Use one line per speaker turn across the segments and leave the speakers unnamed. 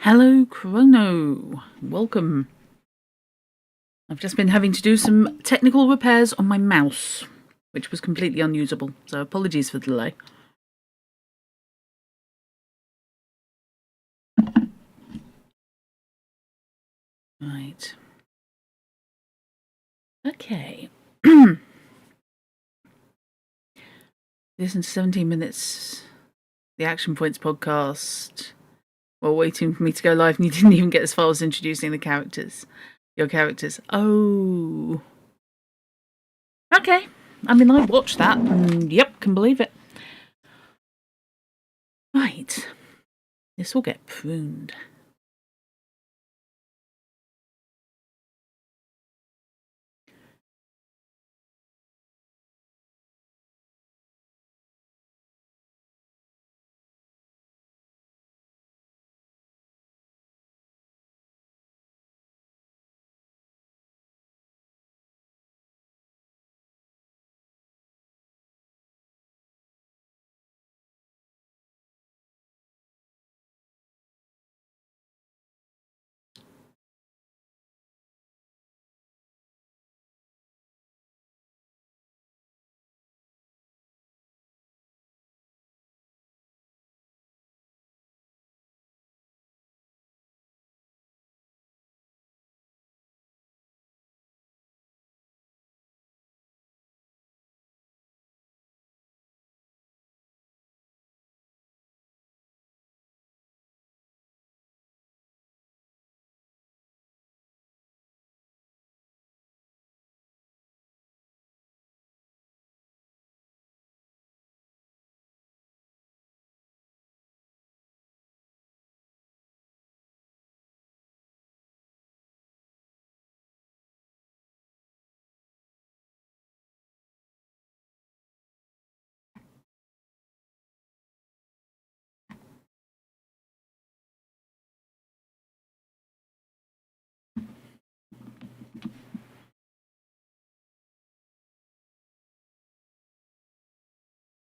Hello, Chrono. Welcome. I've just been having to do some technical repairs on my mouse, which was completely unusable, so apologies for the delay. Right. Okay. Listen to 17 minutes, the Action Points podcast, while waiting for me to go live, and you didn't even get as far as introducing the characters. Your characters. Oh. Okay. I mean, I watched that, and yep, can believe it. Right. This will get pruned.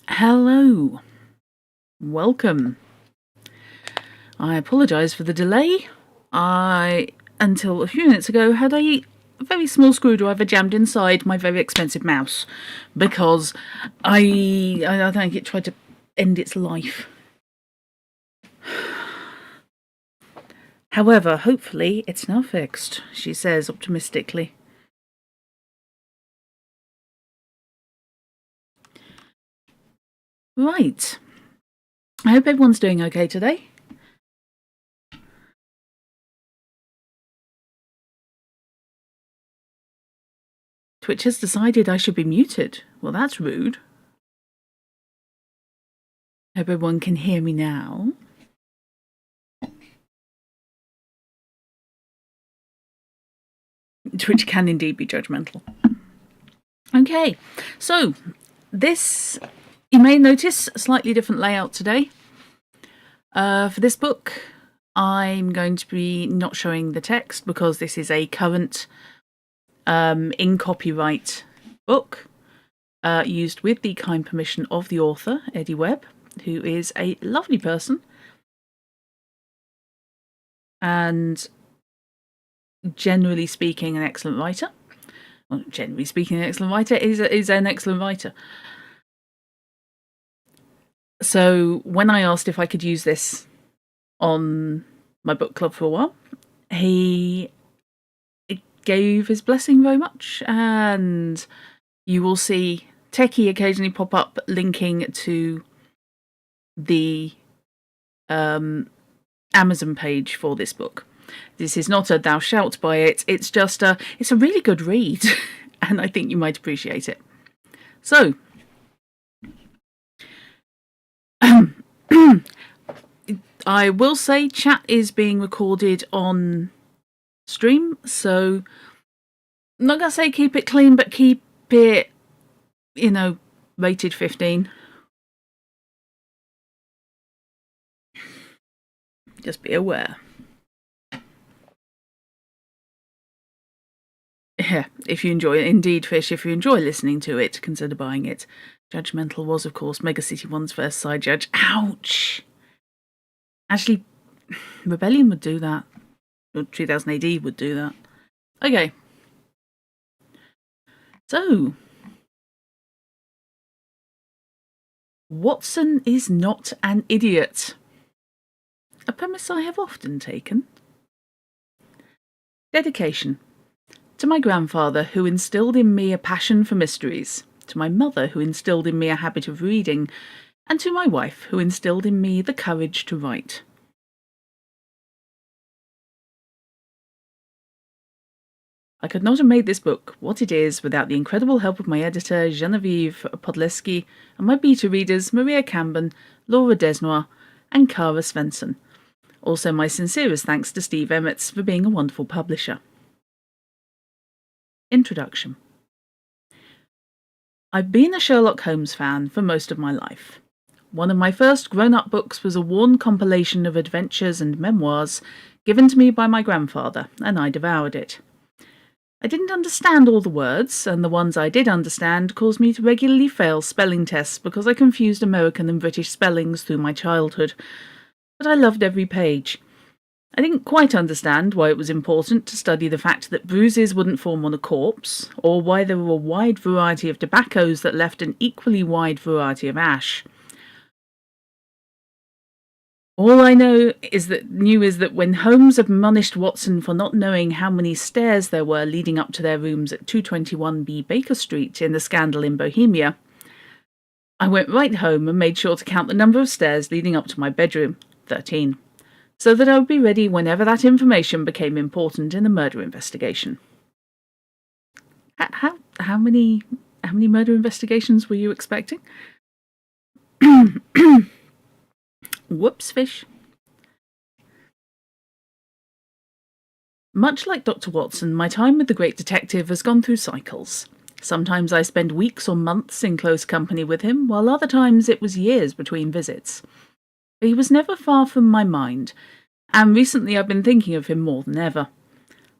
Hello. Welcome. I apologise for the delay. Until a few minutes ago, had a very small screwdriver jammed inside my very expensive mouse because I think it tried to end its life. However, hopefully it's now fixed, she says optimistically. Right. I hope everyone's doing okay today. Twitch has decided I should be muted. Well, that's rude. Hope everyone can hear me now. Twitch can indeed be judgmental. Okay, so this, you may notice a slightly different layout today. For this book, I'm going to be not showing the text because this is a current in copyright book used with the kind permission of the author, Eddy Webb, who is a lovely person and generally speaking an excellent writer. Well, generally speaking, an excellent writer is an excellent writer. So when I asked if I could use this on my book club for a while, he gave his blessing very much, and you will see Techie occasionally pop up linking to the Amazon page for this book. This is not a thou shalt buy it, it's just it's a really good read and I think you might appreciate it. So I will say chat is being recorded on stream, so I'm not gonna say keep it clean, but keep it, rated 15. Just be aware. Yeah, if you enjoy it, indeed, Fish, if you enjoy listening to it, consider buying it. Judgmental was, of course, Mega City One's first side judge. Ouch! Actually, Rebellion would do that. Or 2000 AD would do that. Okay. So, Watson is not an idiot. A premise I have often taken. Dedication. To my grandfather, who instilled in me a passion for mysteries. To my mother, who instilled in me a habit of reading. And to my wife, who instilled in me the courage to write. I could not have made this book what it is without the incredible help of my editor, Genevieve Podleski, and my beta readers, Maria Camben, Laura Desnoy, and Kara Svensson. Also my sincerest thanks to Steve Emmets for being a wonderful publisher. Introduction. I've been a Sherlock Holmes fan for most of my life. One of my first grown-up books was a worn compilation of adventures and memoirs given to me by my grandfather, and I devoured it. I didn't understand all the words, and the ones I did understand caused me to regularly fail spelling tests because I confused American and British spellings through my childhood. But I loved every page. I didn't quite understand why it was important to study the fact that bruises wouldn't form on a corpse, or why there were a wide variety of tobaccos that left an equally wide variety of ash. All I knew is that when Holmes admonished Watson for not knowing how many stairs there were leading up to their rooms at 221B Baker Street in the scandal in Bohemia, I went right home and made sure to count the number of stairs leading up to my bedroom, 13, so that I would be ready whenever that information became important in a murder investigation. How many murder investigations were you expecting? Whoops, fish. Much like Dr. Watson, my time with the great detective has gone through cycles. Sometimes I spend weeks or months in close company with him, while other times it was years between visits. But he was never far from my mind, and recently I've been thinking of him more than ever.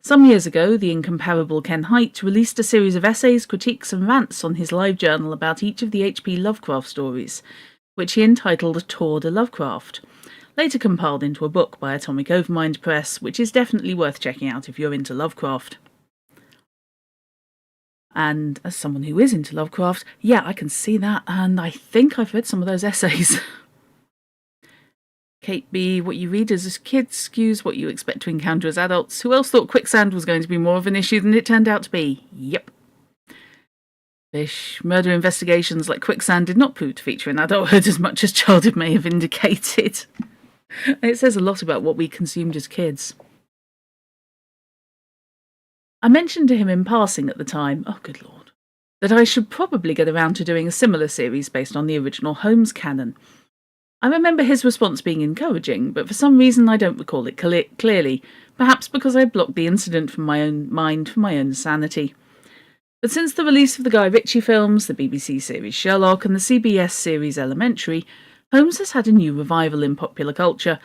Some years ago, the incomparable Ken Hite released a series of essays, critiques and rants on his live journal about each of the H.P. Lovecraft stories, which he entitled Tour de Lovecraft, later compiled into a book by Atomic Overmind Press, which is definitely worth checking out if you're into Lovecraft. And as someone who is into Lovecraft, yeah, I can see that, and I think I've read some of those essays. Kate B., what you read as kids skews what you expect to encounter as adults. Who else thought quicksand was going to be more of an issue than it turned out to be? Yep. Fish. Murder investigations like quicksand did not prove to feature in adulthood as much as childhood may have indicated. It says a lot about what we consumed as kids. I mentioned to him in passing at the time, oh good lord, that I should probably get around to doing a similar series based on the original Holmes canon. I remember his response being encouraging, but for some reason I don't recall it clearly, perhaps because I blocked the incident from my own mind for my own sanity. But since the release of the Guy Ritchie films, the BBC series Sherlock, and the CBS series Elementary, Holmes has had a new revival in popular culture,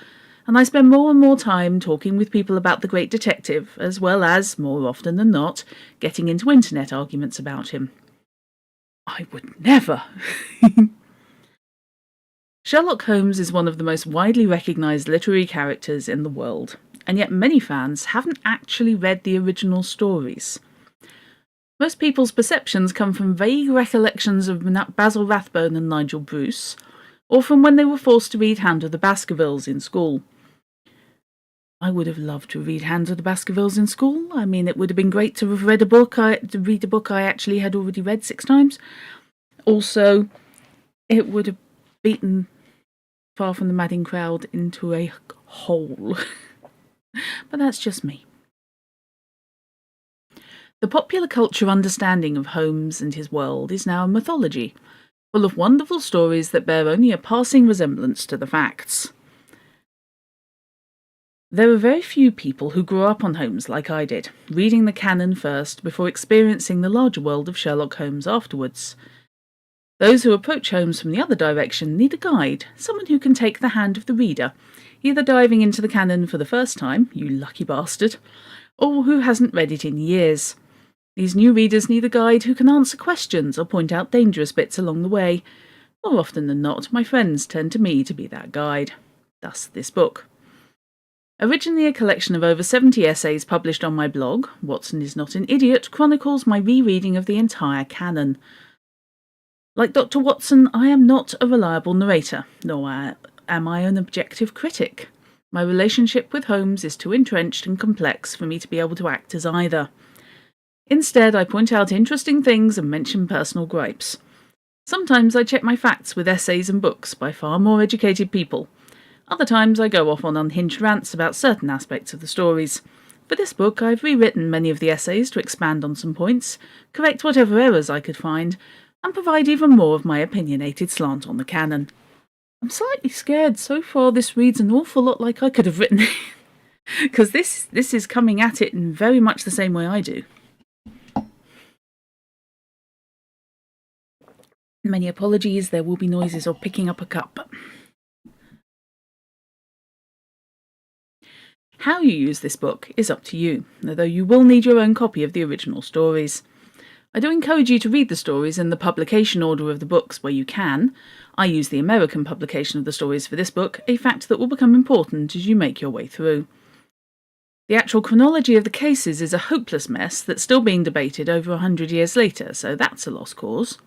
and I spend more and more time talking with people about the great detective, as well as, more often than not, getting into internet arguments about him. I would never! Sherlock Holmes is one of the most widely recognised literary characters in the world, and yet many fans haven't actually read the original stories. Most people's perceptions come from vague recollections of Basil Rathbone and Nigel Bruce, or from when they were forced to read Hound of the Baskervilles in school. I would have loved to read Hound of the Baskervilles in school. I mean, it would have been great to have read a book I actually had already read 6 times. Also, it would have beaten Far From the Madding Crowd into a hole. But that's just me. The popular culture understanding of Holmes and his world is now a mythology, full of wonderful stories that bear only a passing resemblance to the facts. There are very few people who grew up on Holmes like I did, reading the canon first before experiencing the larger world of Sherlock Holmes afterwards. Those who approach Holmes from the other direction need a guide, someone who can take the hand of the reader, either diving into the canon for the first time, you lucky bastard, or who hasn't read it in years. These new readers need a guide who can answer questions or point out dangerous bits along the way. More often than not, my friends turn to me to be that guide. Thus this book. Originally a collection of over 70 essays published on my blog, Watson is Not an Idiot chronicles my rereading of the entire canon. Like Dr. Watson, I am not a reliable narrator, nor am I an objective critic. My relationship with Holmes is too entrenched and complex for me to be able to act as either. Instead, I point out interesting things and mention personal gripes. Sometimes I check my facts with essays and books by far more educated people. Other times I go off on unhinged rants about certain aspects of the stories. For this book, I've rewritten many of the essays to expand on some points, correct whatever errors I could find, and provide even more of my opinionated slant on the canon. I'm slightly scared. So far this reads an awful lot like I could have written it, because this is coming at it in very much the same way I do. Many apologies, there will be noises of picking up a cup. How you use this book is up to you, although you will need your own copy of the original stories. I do encourage you to read the stories in the publication order of the books where you can. I use the American publication of the stories for this book, a fact that will become important as you make your way through. The actual chronology of the cases is a hopeless mess that's still being debated over 100 years later, so that's a lost cause.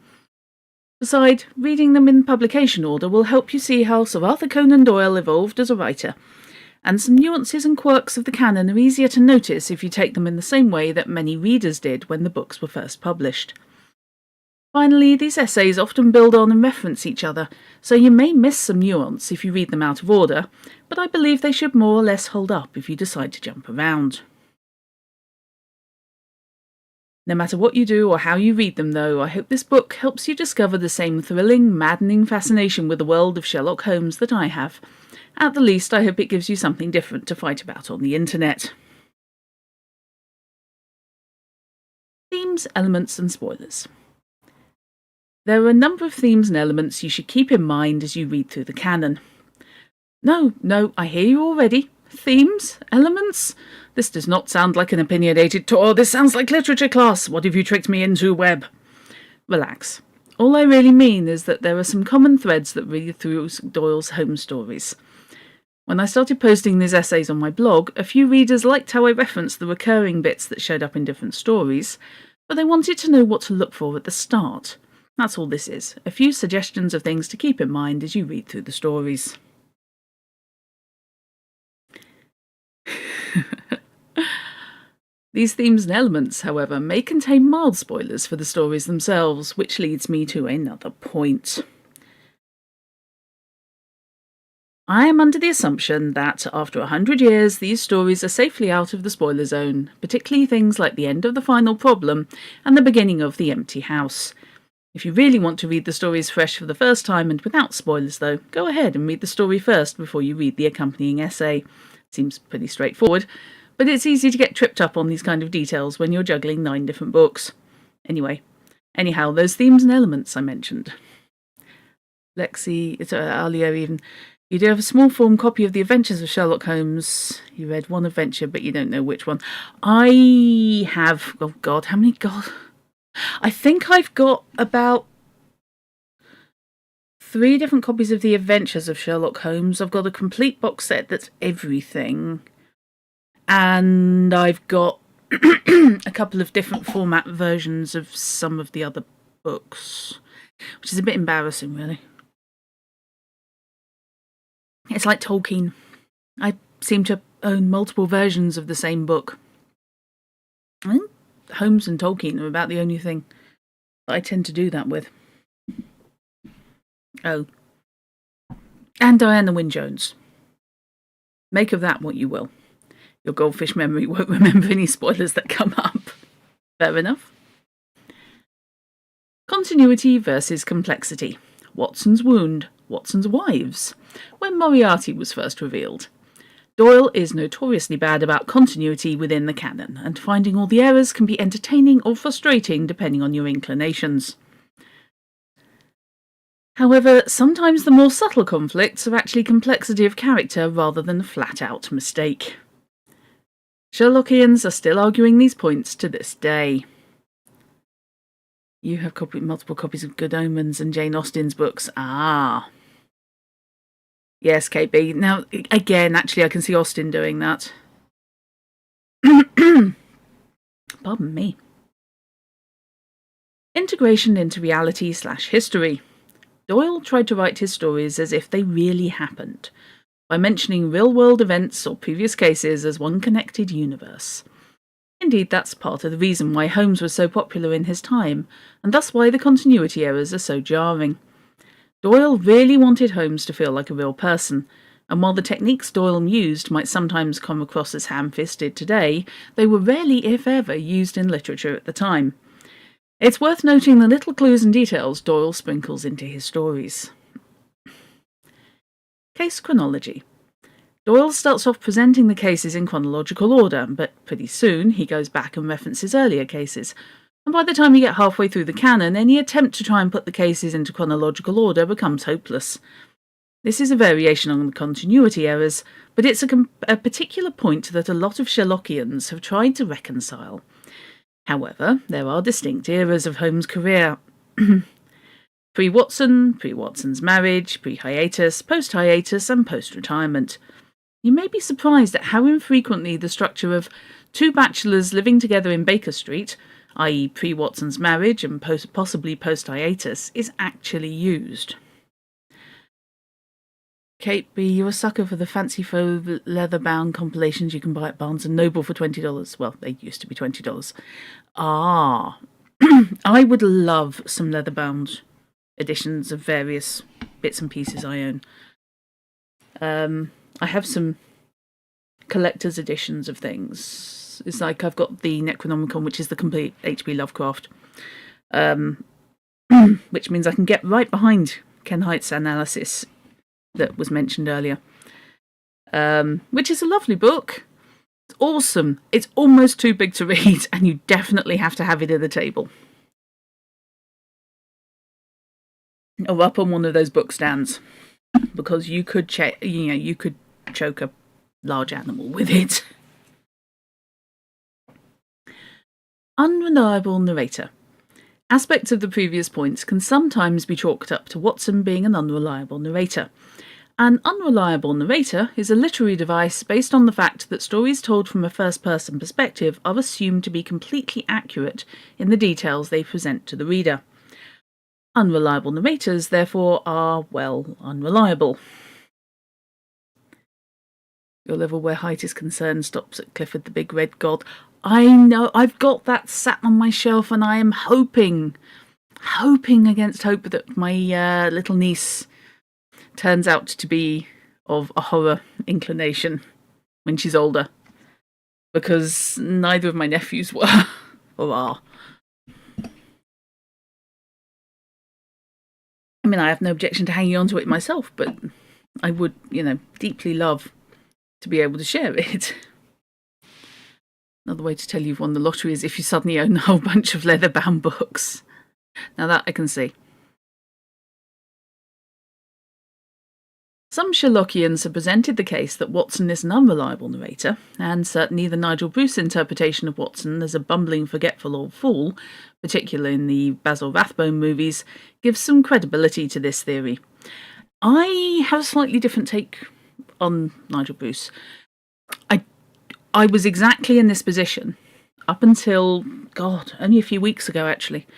Besides, reading them in publication order will help you see how Sir Arthur Conan Doyle evolved as a writer, and some nuances and quirks of the canon are easier to notice if you take them in the same way that many readers did when the books were first published. Finally, these essays often build on and reference each other, so you may miss some nuance if you read them out of order, but I believe they should more or less hold up if you decide to jump around. No matter what you do or how you read them, though, I hope this book helps you discover the same thrilling, maddening fascination with the world of Sherlock Holmes that I have. At the least, I hope it gives you something different to fight about on the internet. Themes, elements, and spoilers. There are a number of themes and elements you should keep in mind as you read through the canon. No, I hear you already. Themes? Elements? This does not sound like an opinionated tour. This sounds like literature class. What have you tricked me into, Webb? Relax. All I really mean is that there are some common threads that read through Doyle's Holmes stories. When I started posting these essays on my blog, a few readers liked how I referenced the recurring bits that showed up in different stories, but they wanted to know what to look for at the start. That's all this is, a few suggestions of things to keep in mind as you read through the stories. These themes and elements, however, may contain mild spoilers for the stories themselves, which leads me to another point. I am under the assumption that, after 100 years, these stories are safely out of the spoiler zone, particularly things like the end of the final problem and the beginning of the empty house. If you really want to read the stories fresh for the first time and without spoilers, though, go ahead and read the story first before you read the accompanying essay. Seems pretty straightforward, but it's easy to get tripped up on these kind of details when you're juggling 9 different books. Anyhow, those themes and elements I mentioned. Lexi, it's earlier even. You do have a small form copy of The Adventures of Sherlock Holmes. You read one adventure, but you don't know which one. I have... Oh, God, how many... God... I think I've got about 3 different copies of The Adventures of Sherlock Holmes. I've got a complete box set that's everything. And I've got a couple of different format versions of some of the other books, which is a bit embarrassing, really. It's like Tolkien. I seem to own multiple versions of the same book. I think Holmes and Tolkien are about the only thing that I tend to do that with. Oh. And Diana Wynne Jones. Make of that what you will. Your goldfish memory won't remember any spoilers that come up. Fair enough. Continuity versus complexity. Watson's wound. Watson's wives. When Moriarty was first revealed. Doyle is notoriously bad about continuity within the canon, and finding all the errors can be entertaining or frustrating depending on your inclinations. However, sometimes the more subtle conflicts are actually complexity of character rather than a flat-out mistake. Sherlockians are still arguing these points to this day. You have multiple copies of Good Omens and Jane Austen's books. Ah. Yes, KB. Now, again, actually, I can see Austen doing that. Pardon me. Integration into reality/history. Doyle tried to write his stories as if they really happened, by mentioning real-world events or previous cases as one connected universe. Indeed, that's part of the reason why Holmes was so popular in his time, and thus why the continuity errors are so jarring. Doyle really wanted Holmes to feel like a real person, and while the techniques Doyle used might sometimes come across as ham-fisted today, they were rarely, if ever, used in literature at the time. It's worth noting the little clues and details Doyle sprinkles into his stories. Case chronology. Doyle starts off presenting the cases in chronological order, but pretty soon he goes back and references earlier cases, and by the time you get halfway through the canon, any attempt to try and put the cases into chronological order becomes hopeless. This is a variation on the continuity errors, but it's a particular point that a lot of Sherlockians have tried to reconcile. However, there are distinct eras of Holmes' career. Pre-Watson, pre-Watson's marriage, pre-hiatus, post-hiatus, and post-retirement. You may be surprised at how infrequently the structure of two bachelors living together in Baker Street, i.e. pre-Watson's marriage and possibly post-hiatus, is actually used. Kate B., you're a sucker for the fancy faux leather-bound compilations you can buy at Barnes & Noble for $20. Well, they used to be $20. Ah, I would love some leather-bound editions of various bits and pieces I own. I have some collector's editions of things. It's like I've got the Necronomicon, which is the complete H.P. Lovecraft, which means I can get right behind Ken Height's analysis that was mentioned earlier, which is a lovely book. It's awesome. It's almost too big to read, and you definitely have to have it at the table or up on one of those book stands, because you could you could choke a large animal with it. Unreliable narrator. Aspects of the previous points can sometimes be chalked up to Watson being an unreliable narrator. An unreliable narrator is a literary device based on the fact that stories told from a first-person perspective are assumed to be completely accurate in the details they present to the reader. Unreliable narrators, therefore, are, well, unreliable. Your level where height is concerned stops at Clifford the Big Red God. I know, I've got that sat on my shelf, and I am hoping against hope that my little niece turns out to be of a horror inclination when she's older, because neither of my nephews were or are. I mean, I have no objection to hanging on to it myself, but I would, deeply love to be able to share it. Another way to tell you've won the lottery is if you suddenly own a whole bunch of leather-bound books. Now that I can see. Some Sherlockians have presented the case that Watson is an unreliable narrator, and certainly the Nigel Bruce interpretation of Watson as a bumbling, forgetful old fool, particularly in the Basil Rathbone movies, gives some credibility to this theory. I have a slightly different take on Nigel Bruce. I was exactly in this position up until, only a few weeks ago actually,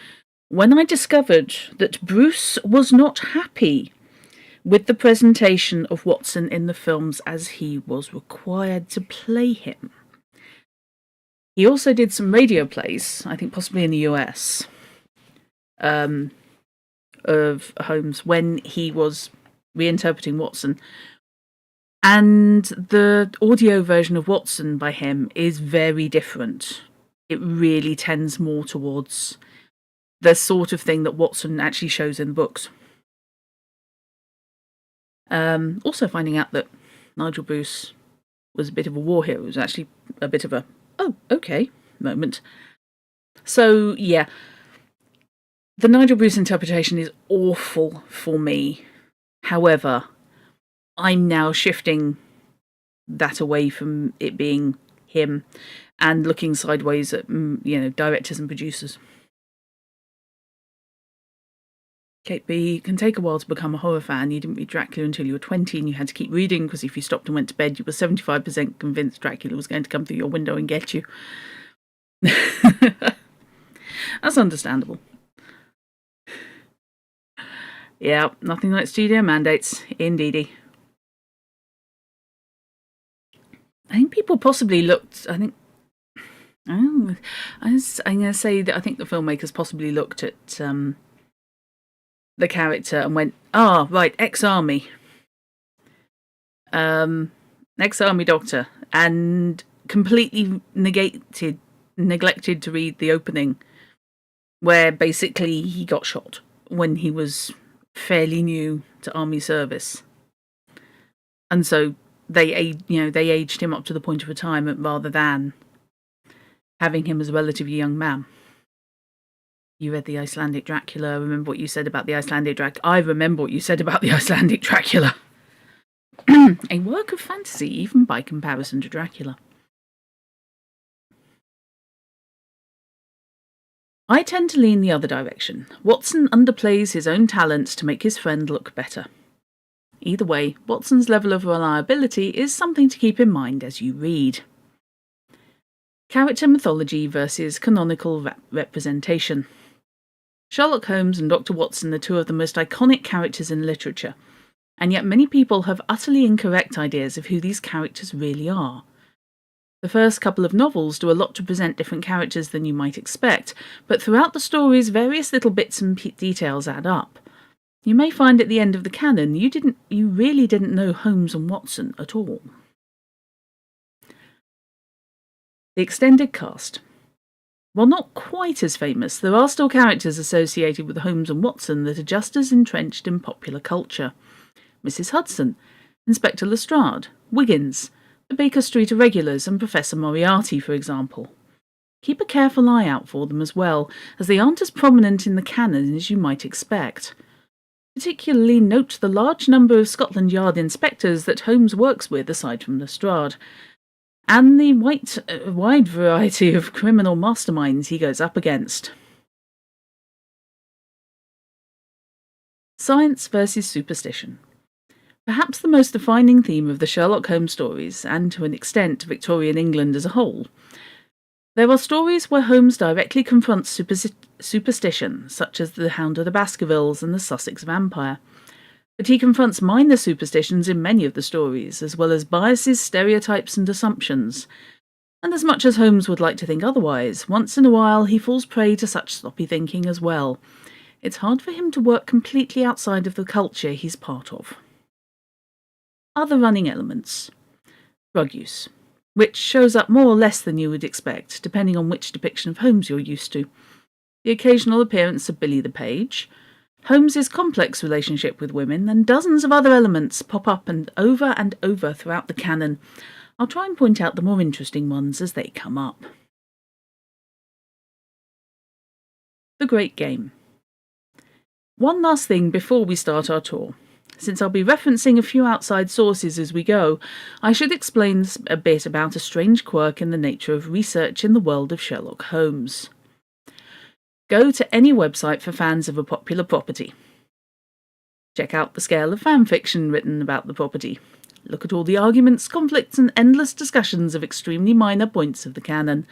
when I discovered that Bruce was not happy with the presentation of Watson in the films as he was required to play him. He also did some radio plays, I think possibly in the US, of Holmes when he was reinterpreting Watson. And the audio version of Watson by him is very different. It really tends more towards the sort of thing that Watson actually shows in the books. Also finding out that Nigel Bruce was a bit of a war hero was actually a bit of a, oh, okay, moment. So, yeah, the Nigel Bruce interpretation is awful for me. However, I'm now shifting that away from it being him and looking sideways at, directors and producers. It can take a while to become a horror fan. You didn't read Dracula until you were 20 and you had to keep reading because if you stopped and went to bed, you were 75% convinced Dracula was going to come through your window and get you. That's understandable. Yeah, nothing like studio mandates, indeedy. I think people possibly looked, I'm going to say that I think the filmmakers possibly looked at the character and went, right, ex-army. Ex-army doctor, and completely neglected to read the opening, where basically he got shot when he was fairly new to army service, and so they aged him up to the point of retirement rather than having him as a relatively young man. You read the Icelandic Dracula. Remember what you said about the Icelandic Dracula? I remember what you said about the Icelandic Dracula. A work of fantasy, even by comparison to Dracula. I tend to lean the other direction. Watson underplays his own talents to make his friend look better. Either way, Watson's level of reliability is something to keep in mind as you read. Character mythology versus canonical representation. Sherlock Holmes and Dr. Watson are two of the most iconic characters in literature, and yet many people have utterly incorrect ideas of who these characters really are. The first couple of novels do a lot to present different characters than you might expect, but throughout the stories various little bits and details add up. You may find at the end of the canon you really didn't know Holmes and Watson at all. The extended cast. While not quite as famous, there are still characters associated with Holmes and Watson that are just as entrenched in popular culture. Mrs. Hudson, Inspector Lestrade, Wiggins, the Baker Street Irregulars and Professor Moriarty, for example. Keep a careful eye out for them as well, as they aren't as prominent in the canon as you might expect. Particularly note the large number of Scotland Yard inspectors that Holmes works with aside from Lestrade, and the wide variety of criminal masterminds he goes up against. Science versus superstition. Perhaps the most defining theme of the Sherlock Holmes stories, and to an extent Victorian England as a whole. There are stories where Holmes directly confronts superstition, such as the Hound of the Baskervilles and the Sussex Vampire. But he confronts minor superstitions in many of the stories, as well as biases, stereotypes and assumptions. And as much as Holmes would like to think otherwise, once in a while he falls prey to such sloppy thinking as well. It's hard for him to work completely outside of the culture he's part of. Other running elements. Drug use, which shows up more or less than you would expect, depending on which depiction of Holmes you're used to. The occasional appearance of Billy the Page, Holmes's complex relationship with women, and dozens of other elements pop up and over throughout the canon. I'll try and point out the more interesting ones as they come up. The Great Game. One last thing before we start our tour. Since I'll be referencing a few outside sources as we go, I should explain a bit about a strange quirk in the nature of research in the world of Sherlock Holmes. Go to any website for fans of a popular property. Check out the scale of fan fiction written about the property. Look at all the arguments, conflicts, and endless discussions of extremely minor points of the canon.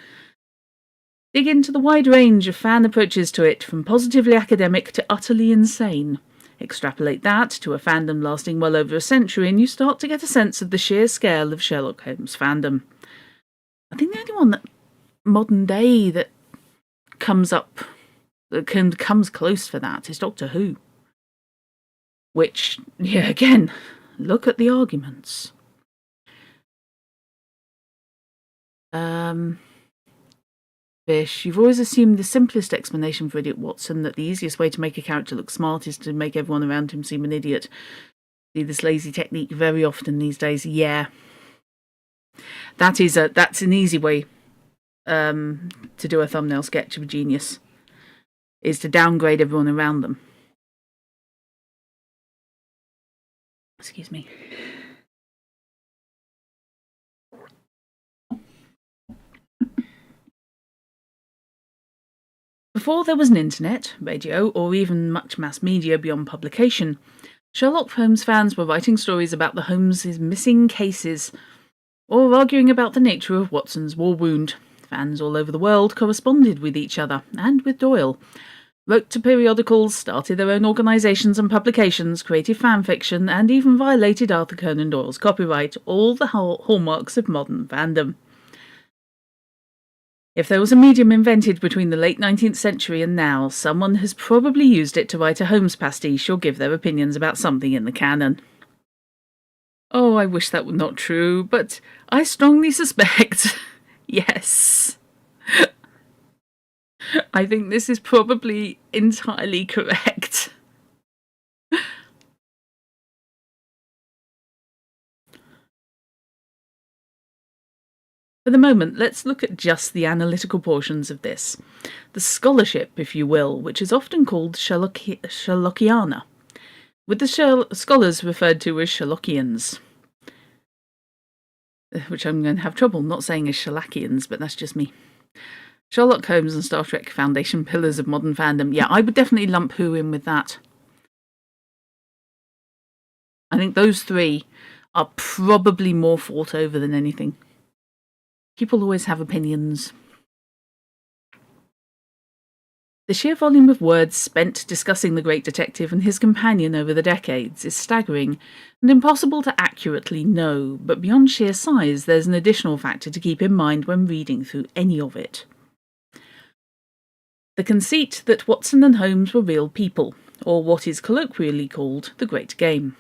Dig into the wide range of fan approaches to it, from positively academic to utterly insane. Extrapolate that to a fandom lasting well over a century, and you start to get a sense of the sheer scale of Sherlock Holmes fandom. I think the only one that modern day that comes close for that is Doctor Who. Which, yeah, again, look at the arguments. Fish, you've always assumed the simplest explanation for Idiot Watson, that the easiest way to make a character look smart is to make everyone around him seem an idiot. See this lazy technique very often these days. Yeah. That's an easy way to do a thumbnail sketch of a genius, is to downgrade everyone around them. Excuse me. Before there was an internet, radio, or even much mass media beyond publication, Sherlock Holmes fans were writing stories about the Holmes' missing cases, or arguing about the nature of Watson's war wound. Fans all over the world corresponded with each other, and with Doyle, wrote to periodicals, started their own organisations and publications, created fan fiction, and even violated Arthur Conan Doyle's copyright, all the hallmarks of modern fandom. If there was a medium invented between the late 19th century and now, someone has probably used it to write a Holmes pastiche or give their opinions about something in the canon. Oh, I wish that were not true, but I strongly suspect, yes. I think this is probably entirely correct. For the moment, let's look at just the analytical portions of this. The scholarship, if you will, which is often called Sherlockiana, with the scholars referred to as Sherlockians, which I'm going to have trouble not saying as Sherlockians, but that's just me. Sherlock Holmes and Star Trek foundation pillars of modern fandom. Yeah, I would definitely lump Who in with that. I think those three are probably more fought over than anything. People always have opinions. The sheer volume of words spent discussing the great detective and his companion over the decades is staggering and impossible to accurately know, but beyond sheer size, there's an additional factor to keep in mind when reading through any of it. The conceit that Watson and Holmes were real people, or what is colloquially called the Great Game.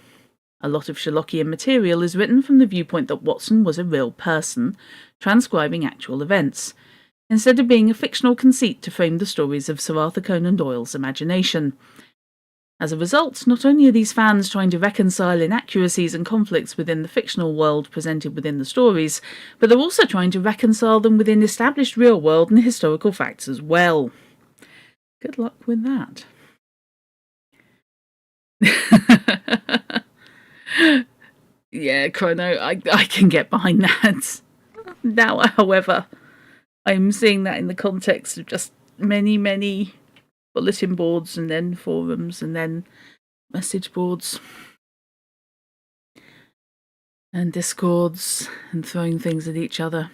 A lot of Sherlockian material is written from the viewpoint that Watson was a real person, transcribing actual events, instead of being a fictional conceit to frame the stories of Sir Arthur Conan Doyle's imagination. As a result, not only are these fans trying to reconcile inaccuracies and conflicts within the fictional world presented within the stories, but they're also trying to reconcile them within established real world and historical facts as well. Good luck with that. Yeah, Chrono, I can get behind that. Now, however, I'm seeing that in the context of just many bulletin boards and then forums and then message boards and discords and throwing things at each other.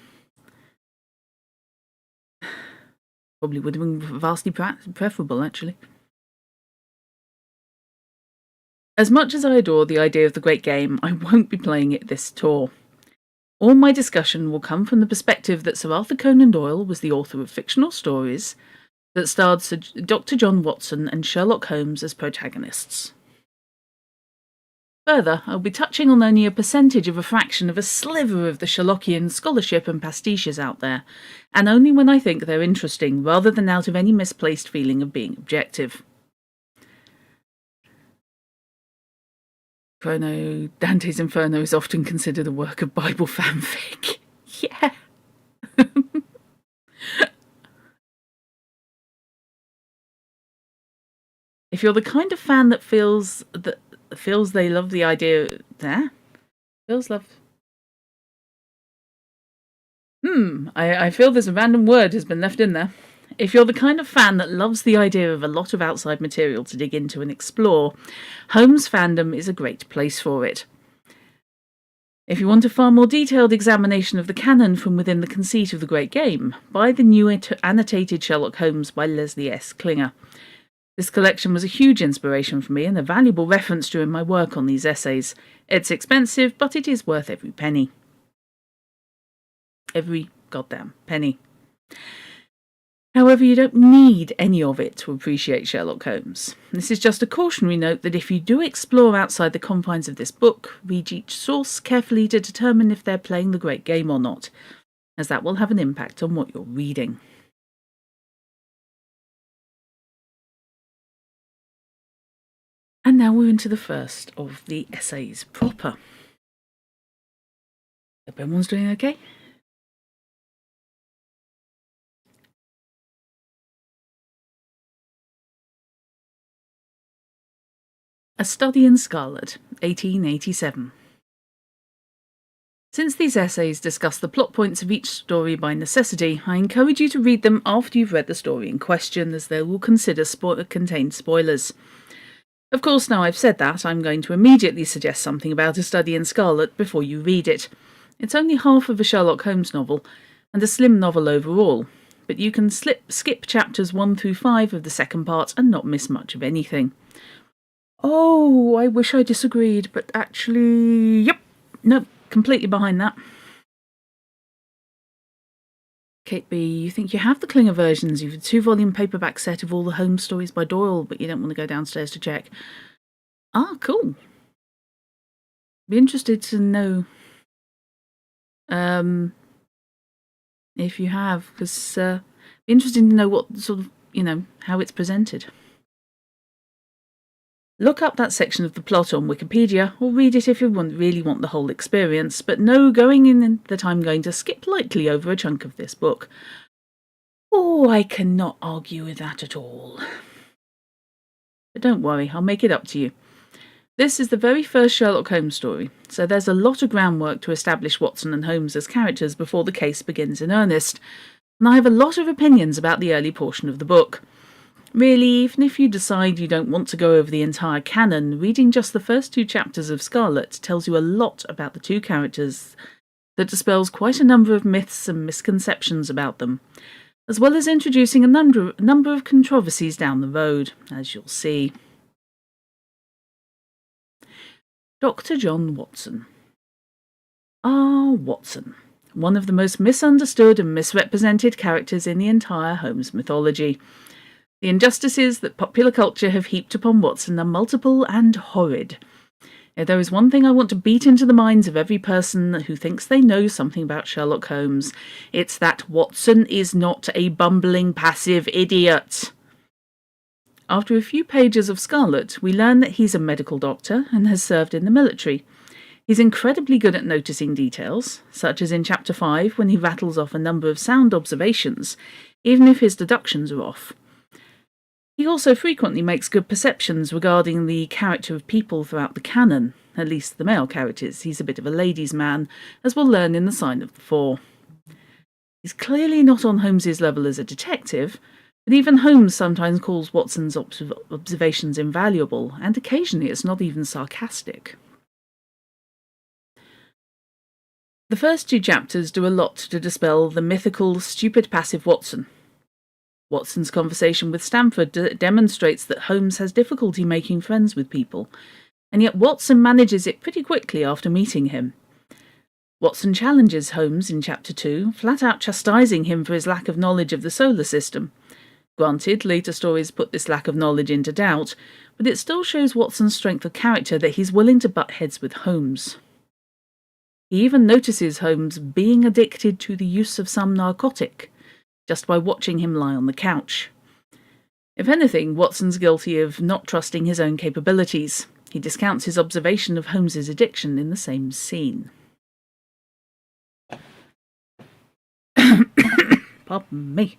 Probably would have been vastly preferable, actually. As much as I adore the idea of the Great Game, I won't be playing it this tour. All my discussion will come from the perspective that Sir Arthur Conan Doyle was the author of fictional stories that starred Sir Dr. John Watson and Sherlock Holmes as protagonists. Further, I'll be touching on only a percentage of a fraction of a sliver of the Sherlockian scholarship and pastiches out there, and only when I think they're interesting, rather than out of any misplaced feeling of being objective. Chrono, Dante's Inferno is often considered a work of Bible fanfic. Yeah. If you're the kind of fan that feels they love the idea, I feel there's a random word has been left in there. If you're the kind of fan that loves the idea of a lot of outside material to dig into and explore, Holmes fandom is a great place for it. If you want a far more detailed examination of the canon from within the conceit of the Great Game, buy the new annotated Sherlock Holmes by Leslie S. Klinger. This collection was a huge inspiration for me and a valuable reference during my work on these essays. It's expensive, but it is worth every penny. Every goddamn penny. However, you don't need any of it to appreciate Sherlock Holmes. This is just a cautionary note that if you do explore outside the confines of this book, read each source carefully to determine if they're playing the Great Game or not, as that will have an impact on what you're reading. And now we're into the first of the essays proper. Hope everyone's doing okay? A Study in Scarlet, 1887. Since these essays discuss the plot points of each story by necessity, I encourage you to read them after you've read the story in question, as they will contain spoilers. Of course, now I've said that, I'm going to immediately suggest something about A Study in Scarlet before you read it. It's only half of a Sherlock Holmes novel, and a slim novel overall, but you can skip chapters 1 through 5 of the second part and not miss much of anything. Oh, I wish I disagreed, but actually, yep, nope, completely behind that. Kate B, you think you have the Klinger versions. You've a 2-volume paperback set of all the Holmes stories by Doyle, but you don't want to go downstairs to check. Ah, cool. Be interested to know if you have, because be interesting to know what sort of, how it's presented. Look up that section of the plot on Wikipedia, or read it if you really want the whole experience, but know going in that I'm going to skip lightly over a chunk of this book. Oh, I cannot argue with that at all. But don't worry, I'll make it up to you. This is the very first Sherlock Holmes story, so there's a lot of groundwork to establish Watson and Holmes as characters before the case begins in earnest, and I have a lot of opinions about the early portion of the book. Really, even if you decide you don't want to go over the entire canon, reading just the first 2 chapters of Scarlet tells you a lot about the 2 characters that dispels quite a number of myths and misconceptions about them, as well as introducing a number of controversies down the road, as you'll see. Dr. John Watson. Ah, Watson, one of the most misunderstood and misrepresented characters in the entire Holmes mythology. The injustices that popular culture have heaped upon Watson are multiple and horrid. If there is one thing I want to beat into the minds of every person who thinks they know something about Sherlock Holmes, it's that Watson is not a bumbling, passive idiot. After a few pages of Scarlet, we learn that he's a medical doctor and has served in the military. He's incredibly good at noticing details, such as in Chapter 5 when he rattles off a number of sound observations, even if his deductions are off. He also frequently makes good perceptions regarding the character of people throughout the canon, at least the male characters. He's a bit of a ladies' man, as we'll learn in The Sign of the Four. He's clearly not on Holmes's level as a detective, but even Holmes sometimes calls Watson's observations invaluable, and occasionally it's not even sarcastic. The first 2 chapters do a lot to dispel the mythical, stupid, passive Watson. Watson's conversation with Stamford demonstrates that Holmes has difficulty making friends with people, and yet Watson manages it pretty quickly after meeting him. Watson challenges Holmes in Chapter 2, flat out chastising him for his lack of knowledge of the solar system. Granted, later stories put this lack of knowledge into doubt, but it still shows Watson's strength of character that he's willing to butt heads with Holmes. He even notices Holmes being addicted to the use of some narcotic, just by watching him lie on the couch. If anything, Watson's guilty of not trusting his own capabilities. He discounts his observation of Holmes's addiction in the same scene. Pardon me.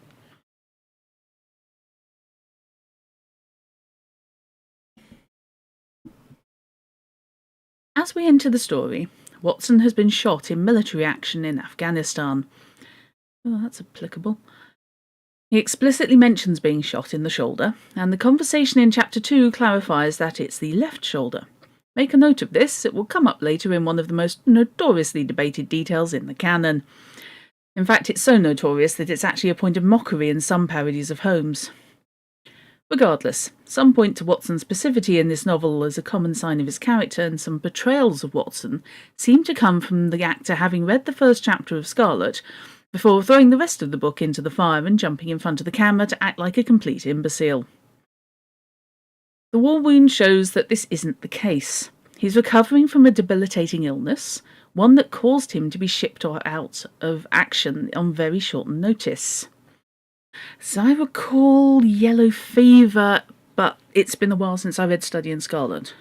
As we enter the story, Watson has been shot in military action in Afghanistan. Oh, that's applicable. He explicitly mentions being shot in the shoulder, and the conversation in Chapter 2 clarifies that it's the left shoulder. Make a note of this, it will come up later in one of the most notoriously debated details in the canon. In fact, it's so notorious that it's actually a point of mockery in some parodies of Holmes. Regardless, some point to Watson's passivity in this novel as a common sign of his character, and some portrayals of Watson seem to come from the actor having read the first chapter of Scarlet before throwing the rest of the book into the fire and jumping in front of the camera to act like a complete imbecile. The war wound shows that this isn't the case. He's recovering from a debilitating illness, one that caused him to be shipped out of action on very short notice. So I recall yellow fever, but it's been a while since I read Study in Scarlet.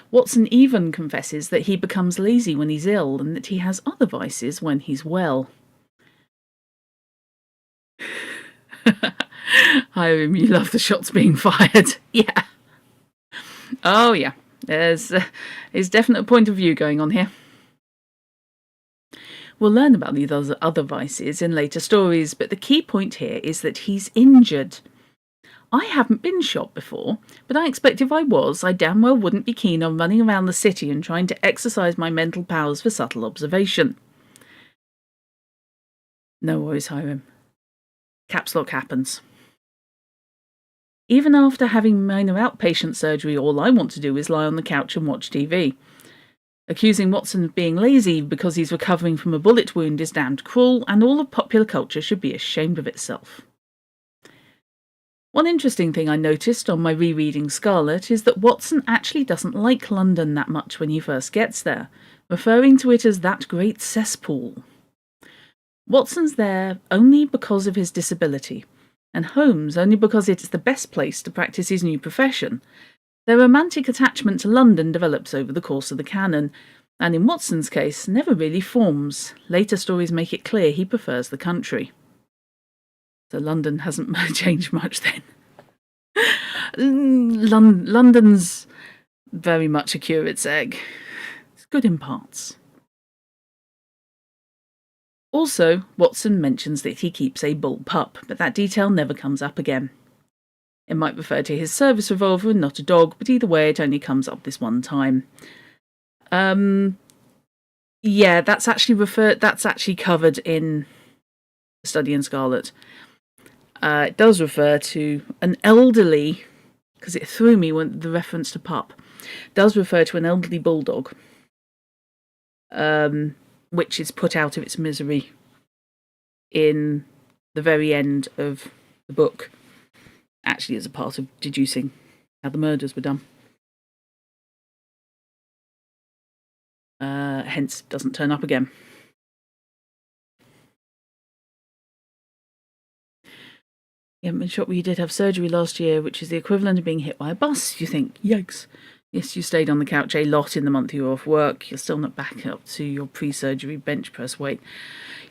Watson even confesses that he becomes lazy when he's ill and that he has other vices when he's well. Hiram, you love the shots being fired. Yeah. Oh, yeah. There's definite point of view going on here. We'll learn about these other vices in later stories, but the key point here is that he's injured. I haven't been shot before, but I expect if I was, I damn well wouldn't be keen on running around the city and trying to exercise my mental powers for subtle observation. No worries, Hiram. Caps lock happens. Even after having minor outpatient surgery, all I want to do is lie on the couch and watch TV. Accusing Watson of being lazy because he's recovering from a bullet wound is damned cruel, and all of popular culture should be ashamed of itself. One interesting thing I noticed on my rereading Scarlet is that Watson actually doesn't like London that much when he first gets there, referring to it as that great cesspool. Watson's there only because of his disability, and Holmes only because it is the best place to practice his new profession. Their romantic attachment to London develops over the course of the canon, and in Watson's case, never really forms. Later stories make it clear he prefers the country. So London hasn't changed much then. London's very much a curate's egg. It's good in parts. Also, Watson mentions that he keeps a bull pup, but that detail never comes up again. It might refer to his service revolver and not a dog, but either way it only comes up this one time. Yeah, that's actually covered in Study in Scarlet. It does refer to an elderly, because it threw me when the reference to pup, does refer to an elderly bulldog, which is put out of its misery in the very end of the book, actually as a part of deducing how the murders were done. Hence, doesn't turn up again. You haven't been shot, but you did have surgery last year, which is the equivalent of being hit by a bus. You think, yikes. Yes, you stayed on the couch a lot in the month you were off work. You're still not back up to your pre-surgery bench press weight.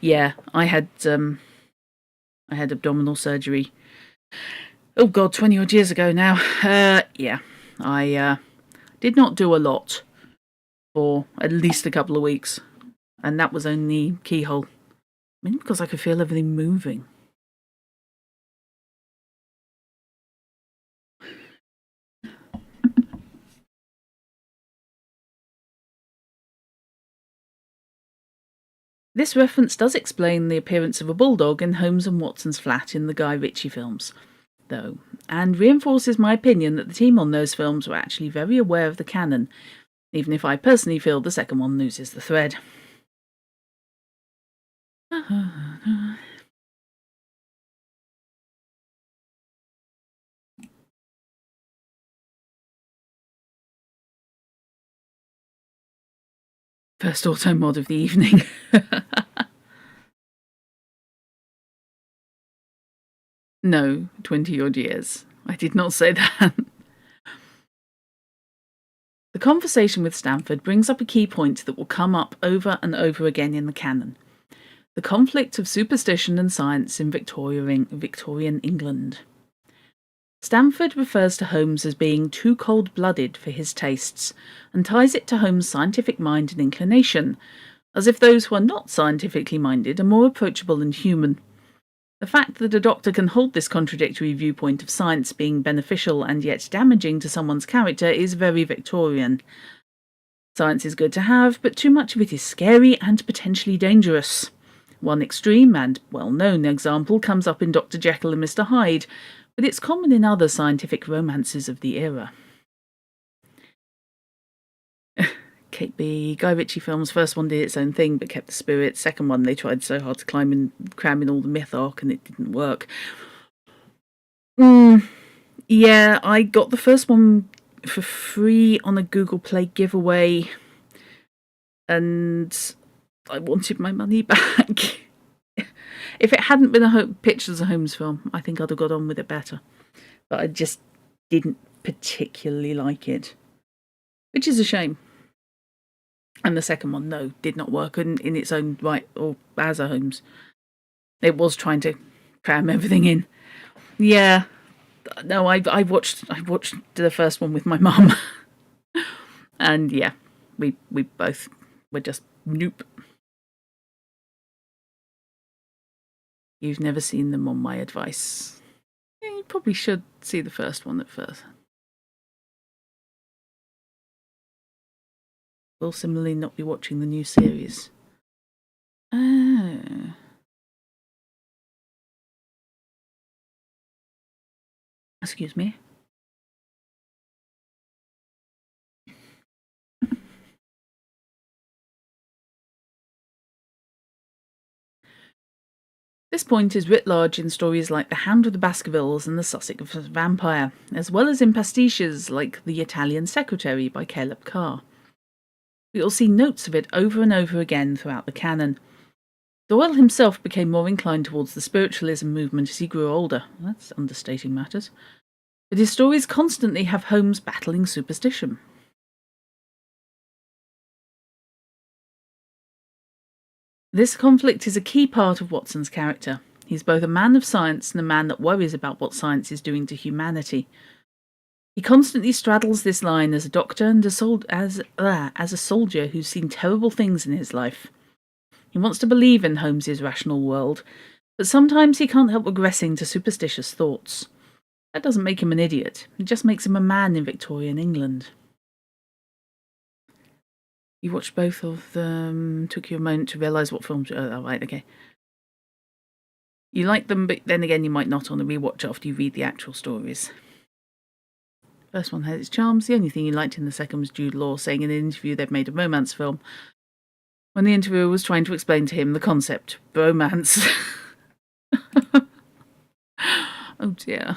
Yeah, I had abdominal surgery. Oh God, 20 odd years ago now. Yeah, I did not do a lot for at least a couple of weeks, and that was only keyhole. Maybe because I could feel everything moving. This reference does explain the appearance of a bulldog in Holmes and Watson's flat in the Guy Ritchie films, though, and reinforces my opinion that the team on those films were actually very aware of the canon, even if I personally feel the second one loses the thread. First auto mod of the evening. No, 20 odd years. I did not say that. The conversation with Stamford brings up a key point that will come up over and over again in the canon: the conflict of superstition and science in Victorian England. Stamford refers to Holmes as being too cold-blooded for his tastes, and ties it to Holmes' scientific mind and inclination, as if those who are not scientifically minded are more approachable and human. The fact that a doctor can hold this contradictory viewpoint of science being beneficial and yet damaging to someone's character is very Victorian. Science is good to have, but too much of it is scary and potentially dangerous. One extreme and well-known example comes up in Dr. Jekyll and Mr. Hyde, but it's common in other scientific romances of the era. Kate B. Guy Ritchie films, first one did its own thing but kept the spirit. Second one, they tried so hard to cram in all the myth arc and it didn't work. Yeah, I got the first one for free on a Google Play giveaway, and I wanted my money back. If it hadn't been pitched as a Holmes film, I think I'd have got on with it better. But I just didn't particularly like it, which is a shame. And the second one, no, did not work in its own right or as a Holmes. It was trying to cram everything in. Yeah, no, I watched the first one with my mum. And yeah, we both were just nope. You've never seen them on my advice. Yeah, you probably should see the first one at first. We'll similarly not be watching the new series. Oh. Excuse me. This point is writ large in stories like The Hound of the Baskervilles and The Sussex Vampire, as well as in pastiches like The Italian Secretary by Caleb Carr. We'll see notes of it over and over again throughout the canon. Doyle himself became more inclined towards the spiritualism movement as he grew older. That's understating matters. But his stories constantly have Holmes battling superstition. This conflict is a key part of Watson's character. He's both a man of science and a man that worries about what science is doing to humanity. He constantly straddles this line as a doctor and as a soldier who's seen terrible things in his life. He wants to believe in Holmes's rational world, but sometimes he can't help regressing to superstitious thoughts. That doesn't make him an idiot, it just makes him a man in Victorian England. You watched both of them, took you a moment to realise what films... Oh, right, okay. You like them, but then again you might not want to rewatch after you read the actual stories. First one had its charms. The only thing you liked in the second was Jude Law saying in an interview they'd made a romance film, when the interviewer was trying to explain to him the concept, bromance. Oh dear.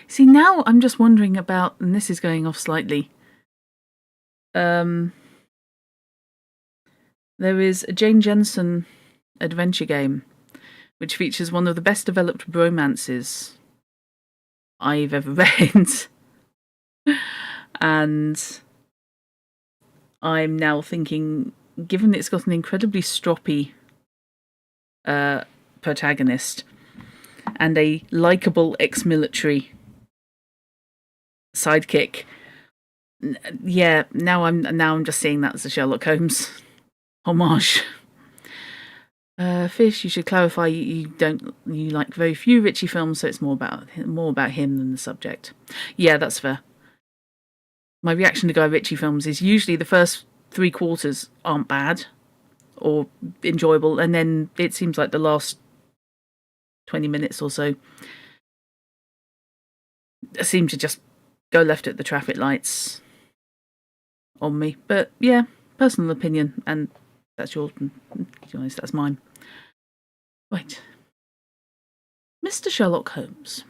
See, now I'm just wondering about, and this is going off slightly, there is a Jane Jensen adventure game which features one of the best developed bromances I've ever read. And I'm now thinking, given it's got an incredibly stroppy protagonist and a likeable ex-military sidekick, yeah, now I'm just seeing that as a Sherlock Holmes homage. Fish, you should clarify you like very few Ritchie films, so it's more about him than the subject. Yeah, that's fair. My reaction to Guy Ritchie films is usually the first 3/4 aren't bad or enjoyable, and then it seems like the last 20 minutes or so seem to just go left at the traffic lights on me. But yeah, personal opinion, and that's yours. To be honest, that's mine. Right. Mr. Sherlock Holmes.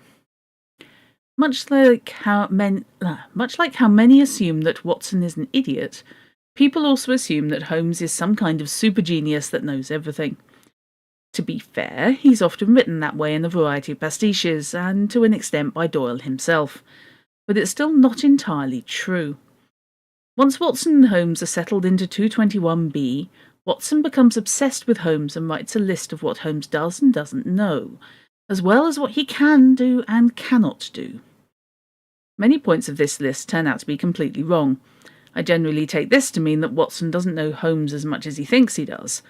Much like how many assume that Watson is an idiot, people also assume that Holmes is some kind of super genius that knows everything. To be fair, he's often written that way in a variety of pastiches, and to an extent by Doyle himself. But it's still not entirely true. Once Watson and Holmes are settled into 221B, Watson becomes obsessed with Holmes and writes a list of what Holmes does and doesn't know, as well as what he can do and cannot do. Many points of this list turn out to be completely wrong. I generally take this to mean that Watson doesn't know Holmes as much as he thinks he does,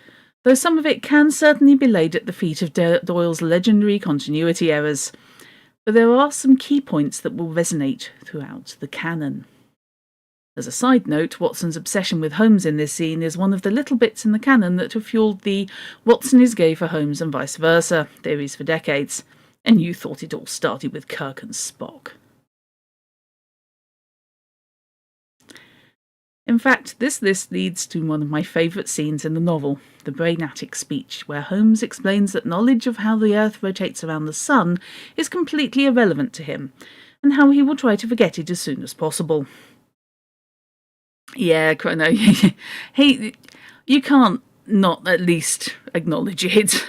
though some of it can certainly be laid at the feet of Doyle's legendary continuity errors. But there are some key points that will resonate throughout the canon. As a side note, Watson's obsession with Holmes in this scene is one of the little bits in the canon that have fueled the Watson is gay for Holmes and vice versa theories for decades, and you thought it all started with Kirk and Spock. In fact, this list leads to one of my favourite scenes in the novel, the Brainatic speech, where Holmes explains that knowledge of how the Earth rotates around the Sun is completely irrelevant to him, and how he will try to forget it as soon as possible. Yeah, no, hey, you can't not at least acknowledge it.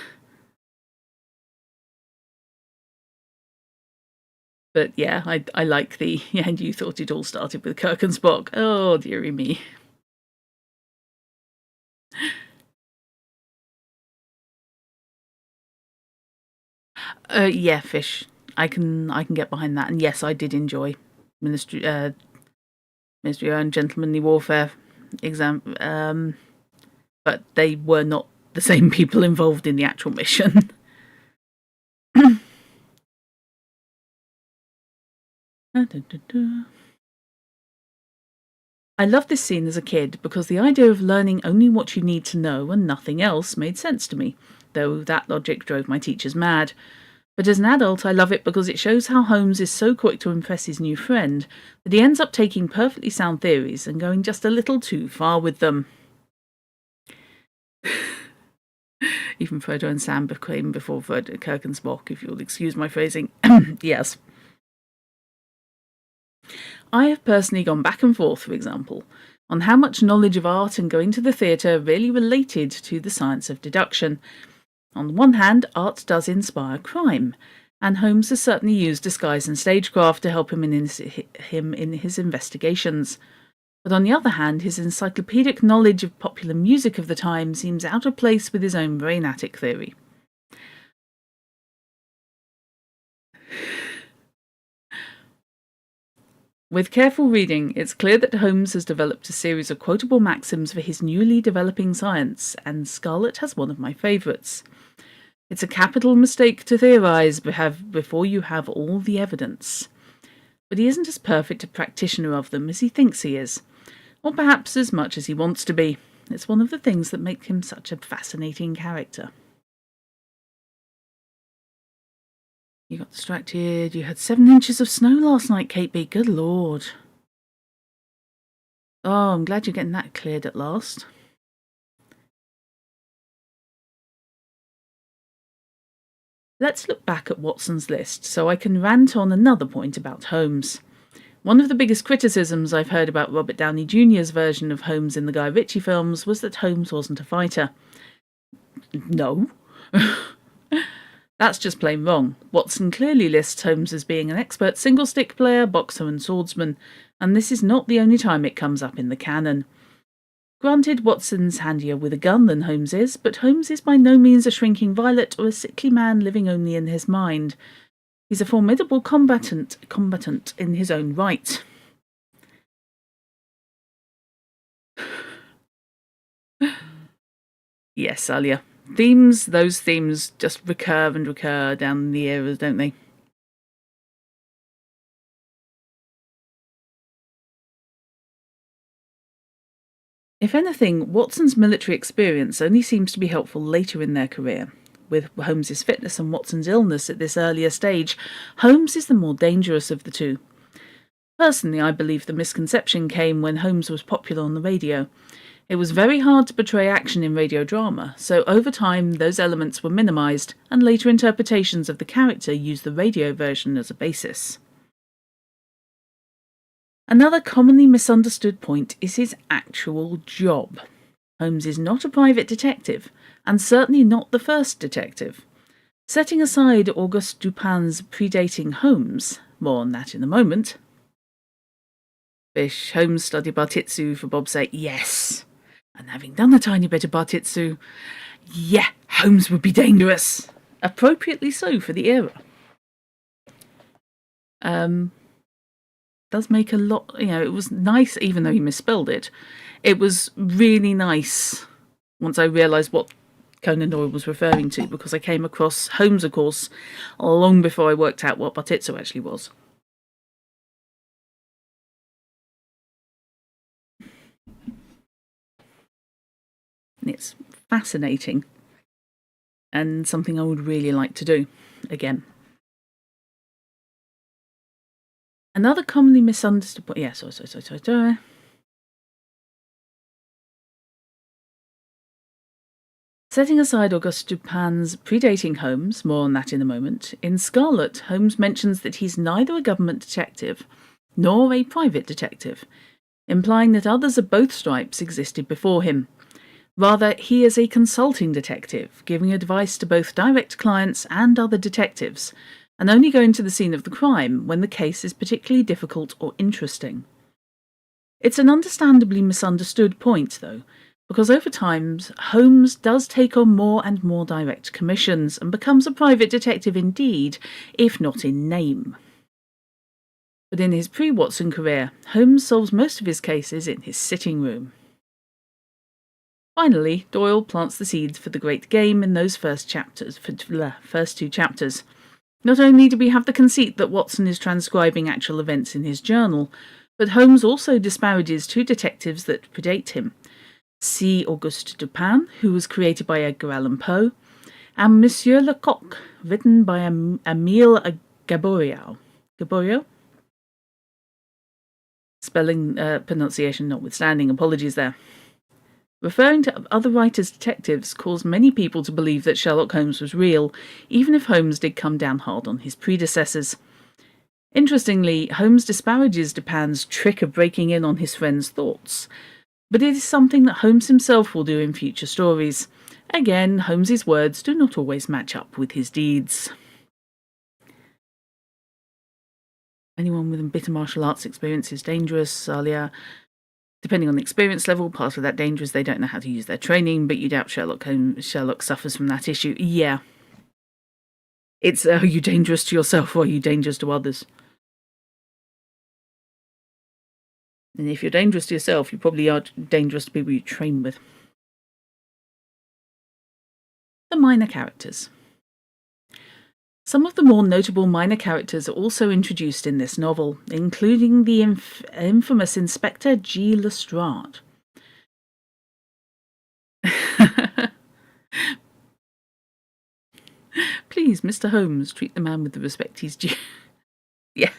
But yeah, I like the, yeah, and you thought it all started with Kirk and Spock. Oh, dearie me. Yeah, Fish. I can get behind that. And yes, I did enjoy Ministry Mystery and Gentlemanly Warfare exam, but they were not the same people involved in the actual mission. I loved this scene as a kid because the idea of learning only what you need to know and nothing else made sense to me, though that logic drove my teachers mad. But as an adult, I love it because it shows how Holmes is so quick to impress his new friend that he ends up taking perfectly sound theories and going just a little too far with them. Even Frodo and Sam came before Frodo, Kirk and Spock, if you'll excuse my phrasing. Yes. I have personally gone back and forth, for example, on how much knowledge of art and going to the theatre really related to the science of deduction. On the one hand, art does inspire crime, and Holmes has certainly used disguise and stagecraft to help him in his investigations. But on the other hand, his encyclopedic knowledge of popular music of the time seems out of place with his own brainatic theory. With careful reading, it's clear that Holmes has developed a series of quotable maxims for his newly developing science, and Scarlet has one of my favourites. It's a capital mistake to theorise before you have all the evidence. But he isn't as perfect a practitioner of them as he thinks he is, or perhaps as much as he wants to be. It's one of the things that make him such a fascinating character. You got distracted. You had 7 inches of snow last night, Kate B. Good Lord. Oh, I'm glad you're getting that cleared at last. Let's look back at Watson's list so I can rant on another point about Holmes. One of the biggest criticisms I've heard about Robert Downey Jr.'s version of Holmes in the Guy Ritchie films was that Holmes wasn't a fighter. No. That's just plain wrong. Watson clearly lists Holmes as being an expert single-stick player, boxer and swordsman, and this is not the only time it comes up in the canon. Granted, Watson's handier with a gun than Holmes is, but Holmes is by no means a shrinking violet or a sickly man living only in his mind. He's a formidable combatant in his own right. Yes, Alia. Those themes just recur and recur down the eras, don't they? If anything, Watson's military experience only seems to be helpful later in their career. With Holmes's fitness and Watson's illness at this earlier stage, Holmes is the more dangerous of the two. Personally, I believe the misconception came when Holmes was popular on the radio. It was very hard to portray action in radio drama, so over time those elements were minimised, and later interpretations of the character used the radio version as a basis. Another commonly misunderstood point is his actual job. Holmes is not a private detective, and certainly not the first detective. Setting aside Auguste Dupin's predating Holmes, more on that in a moment. Bish, Holmes studied Bartitsu for Bob's sake, yes. And having done a tiny bit of Bartitsu, yeah, Holmes would be dangerous. Appropriately so for the era. Does make a lot, it was nice, even though he misspelled it. It was really nice once I realised what Conan Doyle was referring to, because I came across Holmes, of course, long before I worked out what Bartitsu actually was. It's fascinating and something I would really like to do again. Another commonly misunderstood point. Yeah, sorry. Setting aside Auguste Dupin's predating Holmes, more on that in a moment, in Scarlet, Holmes mentions that he's neither a government detective nor a private detective, implying that others of both stripes existed before him. Rather, he is a consulting detective, giving advice to both direct clients and other detectives, and only going to the scene of the crime when the case is particularly difficult or interesting. It's an understandably misunderstood point, though, because over time, Holmes does take on more and more direct commissions and becomes a private detective indeed, if not in name. But in his pre-Watson career, Holmes solves most of his cases in his sitting room. Finally, Doyle plants the seeds for the great game in those first two chapters. Not only do we have the conceit that Watson is transcribing actual events in his journal, but Holmes also disparages two detectives that predate him. C. Auguste Dupin, who was created by Edgar Allan Poe, and Monsieur Lecoq, written by Émile Gaboriau. Gaboriau? Spelling pronunciation notwithstanding, apologies there. Referring to other writers' detectives caused many people to believe that Sherlock Holmes was real, even if Holmes did come down hard on his predecessors. Interestingly, Holmes disparages Dupin's trick of breaking in on his friend's thoughts, but it is something that Holmes himself will do in future stories. Again, Holmes's words do not always match up with his deeds. Anyone with a bit of martial arts experience is dangerous, Alia. Depending on the experience level, part of that danger is they don't know how to use their training, but you doubt Sherlock suffers from that issue. Yeah. It's, are you dangerous to yourself or are you dangerous to others? And if you're dangerous to yourself, you probably are dangerous to people you train with. The minor characters. Some of the more notable minor characters are also introduced in this novel, including the infamous Inspector G. Lestrade. Please, Mr. Holmes, treat the man with the respect he's due. Yeah.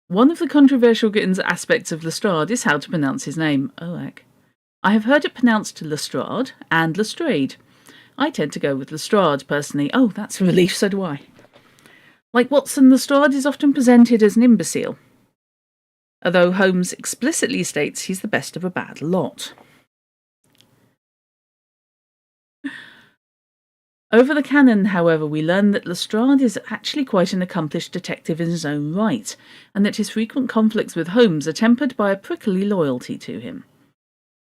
One of the controversial aspects of Lestrade is how to pronounce his name. Oh, heck. I have heard it pronounced Lestrade and Lestrade. I tend to go with Lestrade, personally. Oh, that's a relief, so do I. Like Watson, Lestrade is often presented as an imbecile, although Holmes explicitly states he's the best of a bad lot. Over the canon, however, we learn that Lestrade is actually quite an accomplished detective in his own right, and that his frequent conflicts with Holmes are tempered by a prickly loyalty to him.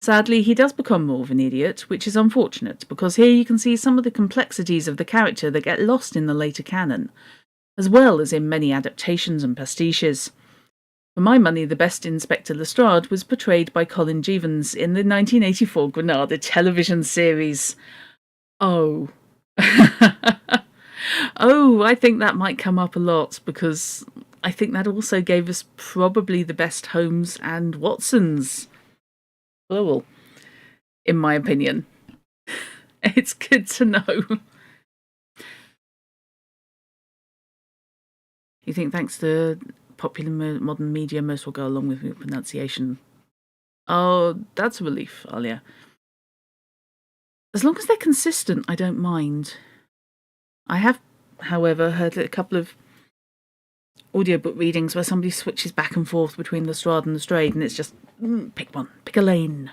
Sadly, he does become more of an idiot, which is unfortunate, because here you can see some of the complexities of the character that get lost in the later canon, as well as in many adaptations and pastiches. For my money, the best Inspector Lestrade was portrayed by Colin Jeavons in the 1984 Granada television series. Oh. Oh, I think that might come up a lot, because I think that also gave us probably the best Holmes and Watsons. Plural, in my opinion. It's good to know. You think thanks to popular modern media, most will go along with your pronunciation? Oh, that's a relief, Alia. As long as they're consistent, I don't mind. I have, however, heard a couple of audiobook readings where somebody switches back and forth between Lestrade and Lestrade, and it's just, pick one, pick a lane.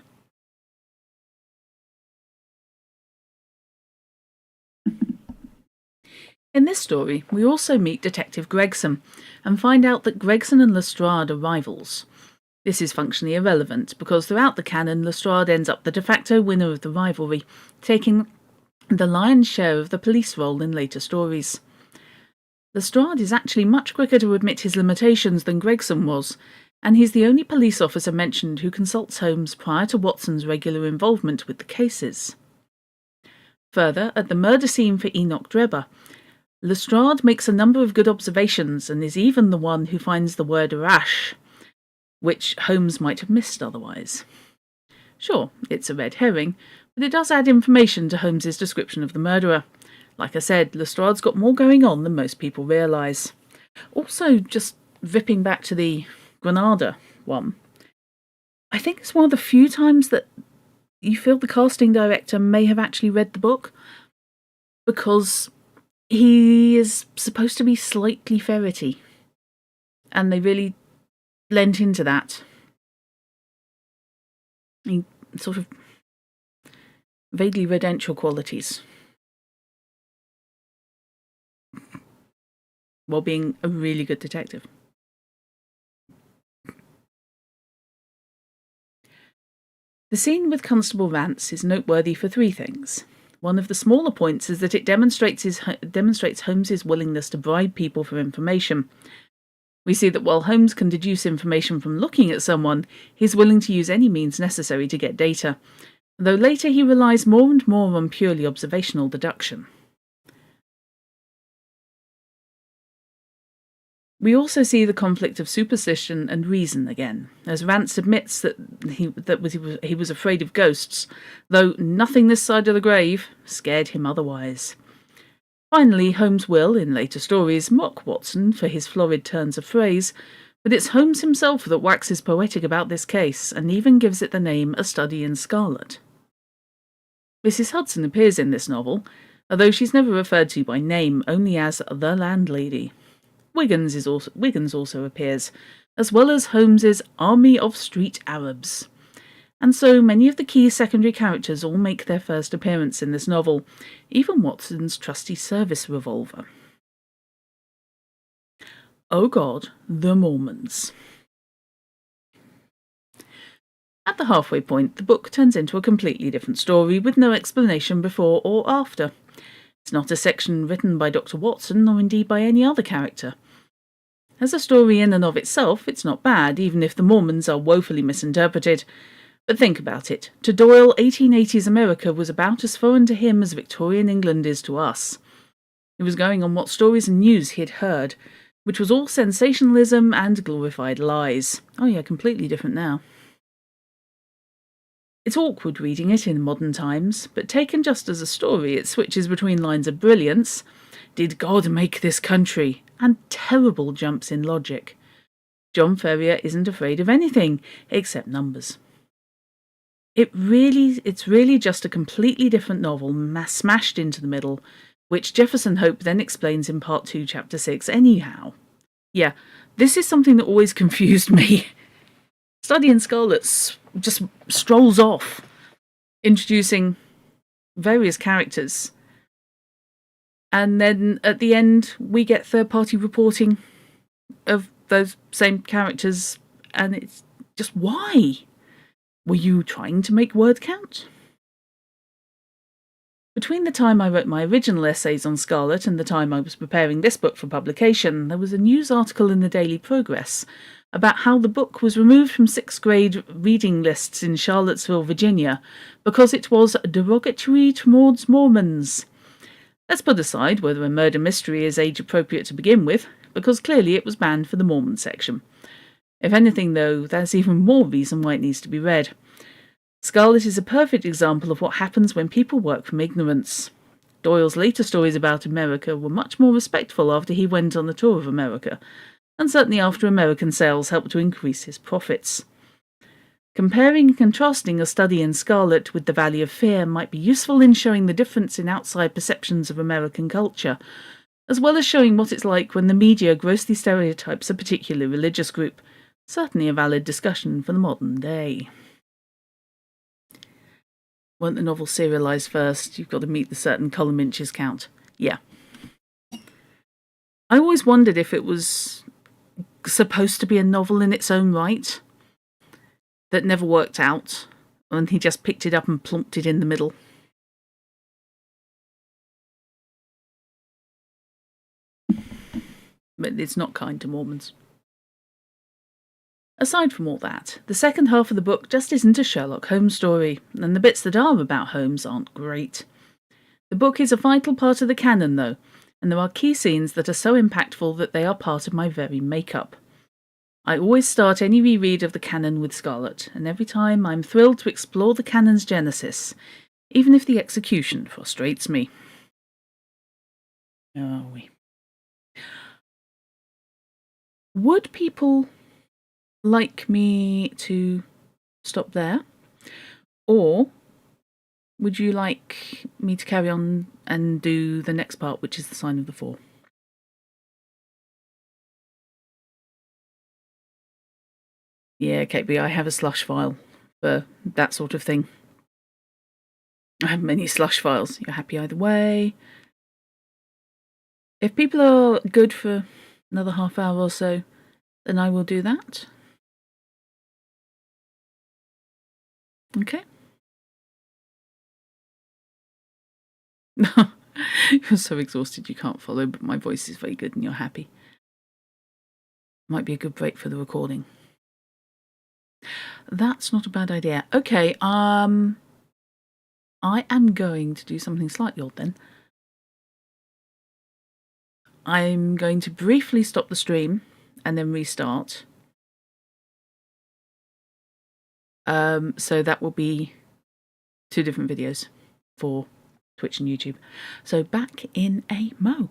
In this story, we also meet Detective Gregson, and find out that Gregson and Lestrade are rivals. This is functionally irrelevant, because throughout the canon, Lestrade ends up the de facto winner of the rivalry, taking the lion's share of the police role in later stories. Lestrade is actually much quicker to admit his limitations than Gregson was, and he's the only police officer mentioned who consults Holmes prior to Watson's regular involvement with the cases. Further, at the murder scene for Enoch Drebber, Lestrade makes a number of good observations and is even the one who finds the word rash, which Holmes might have missed otherwise. Sure, it's a red herring, but it does add information to Holmes's description of the murderer. Like I said, Lestrade's got more going on than most people realise. Also, just ripping back to the Granada one, I think it's one of the few times that you feel the casting director may have actually read the book, because he is supposed to be slightly ferrety, and they really lent into that. I mean, sort of vaguely redential qualities, while being a really good detective. The scene with Constable Vance is noteworthy for three things. One of the smaller points is that it demonstrates Holmes's willingness to bribe people for information. We see that while Holmes can deduce information from looking at someone, he's willing to use any means necessary to get data, though later he relies more and more on purely observational deduction. We also see the conflict of superstition and reason again, as Rance admits that he was afraid of ghosts, though nothing this side of the grave scared him otherwise. Finally, Holmes will, in later stories, mock Watson for his florid turns of phrase, but it's Holmes himself that waxes poetic about this case, and even gives it the name A Study in Scarlet. Mrs. Hudson appears in this novel, although she's never referred to by name, only as the landlady. Wiggins also appears, as well as Holmes's army of street Arabs. And so many of the key secondary characters all make their first appearance in this novel, even Watson's trusty service revolver. Oh God, the Mormons. At the halfway point, the book turns into a completely different story with no explanation before or after. It's not a section written by Dr. Watson, or indeed by any other character. As a story in and of itself, it's not bad, even if the Mormons are woefully misinterpreted. But think about it. To Doyle, 1880s America was about as foreign to him as Victorian England is to us. He was going on what stories and news he had heard, which was all sensationalism and glorified lies. Oh yeah, completely different now. It's awkward reading it in modern times, but taken just as a story, it switches between lines of brilliance, "Did God make this country?" and terrible jumps in logic. John Ferrier isn't afraid of anything except numbers. It's really just a completely different novel smashed into the middle, which Jefferson Hope then explains in Part 2, Chapter 6 anyhow. Yeah, this is something that always confused me. Study in Scarlet just strolls off, introducing various characters, and then at the end we get third-party reporting of those same characters, and it's just, why? Were you trying to make word count? Between the time I wrote my original essays on Scarlet and the time I was preparing this book for publication, there was a news article in the Daily Progress about how the book was removed from 6th grade reading lists in Charlottesville, Virginia, because it was derogatory towards Mormons. Let's put aside whether a murder mystery is age-appropriate to begin with, because clearly it was banned for the Mormon section. If anything, though, that's even more reason why it needs to be read. Scarlet is a perfect example of what happens when people work from ignorance. Doyle's later stories about America were much more respectful after he went on the tour of America, and certainly after American sales helped to increase his profits. Comparing and contrasting A Study in Scarlet with The Valley of Fear might be useful in showing the difference in outside perceptions of American culture, as well as showing what it's like when the media grossly stereotypes a particular religious group. Certainly a valid discussion for the modern day. Want the novel serialised first, you've got to meet the certain column inches count. Yeah. I always wondered if it was supposed to be a novel in its own right that never worked out, and he just picked it up and plonked it in the middle. But it's not kind to Mormons. Aside from all that, the second half of the book just isn't a Sherlock Holmes story, and the bits that are about Holmes aren't great. The book is a vital part of the canon, though, and there are key scenes that are so impactful that they are part of my very makeup. I always start any reread of the canon with Scarlet, and every time I'm thrilled to explore the canon's genesis, even if the execution frustrates me. Where are we? Would people like me to stop there, or would you like me to carry on and do the next part, which is the Sign of the Four? Yeah, KB, I have a slush file for that sort of thing. I have many slush files. You're happy either way. If people are good for another half hour or so, then I will do that. Okay. You're so exhausted you can't follow, but my voice is very good and you're happy. Might be a good break for the recording. That's not a bad idea. Okay, I am going to do something slightly odd then. I'm going to briefly stop the stream and then restart. So that will be 2 different videos for Twitch and YouTube. So back in a mo.